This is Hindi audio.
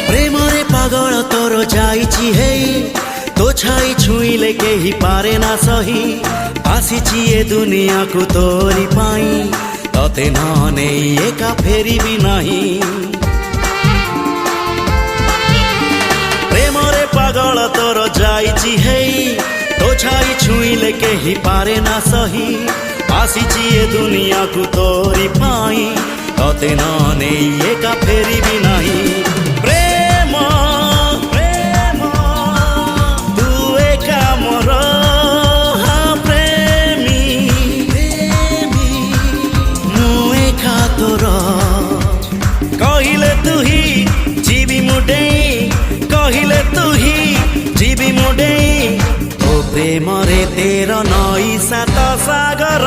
प्रेमरे पागल तोर जाइछि हे तो छाई छुईले केही पारे ना सही आसीछि ए दुनिया को तोरी पाई तते नने एका फेरी भी नाही प्रेमरे पागल तोर जाइछि हे तो छाई छुईले केही पारे ना सही आसीछि ए दुनिया को तोरी पाई तते नने एका फेरी भी नाही प्रेम प्रेम तू एका मोर हाँ प्रेमी प्रेमी मु एका तोर कहिले तू ही जीवी मुडे कहिले तू ही जीवी मुडे तो प्रेम रे तेर नई सात सागर।